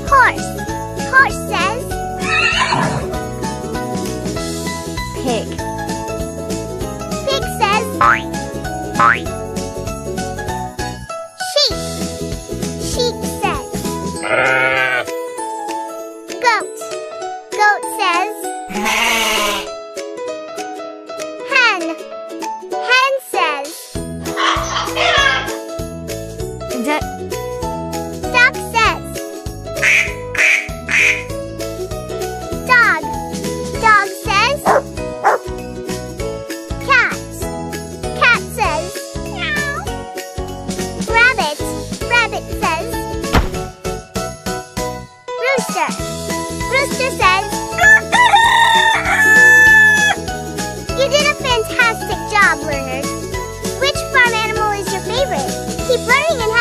Horse. Horse says. Pig. Pig says. Sheep. Sheep says. Goat. Goat says. Hen. Hen says. Duck. Duck says. Dog. Dog says. Cat. Cat says. Meow. Rabbit. Rabbit says. Rooster. Rooster says. You did a fantastic job, learners. Which farm animal is your favorite? Keep learning and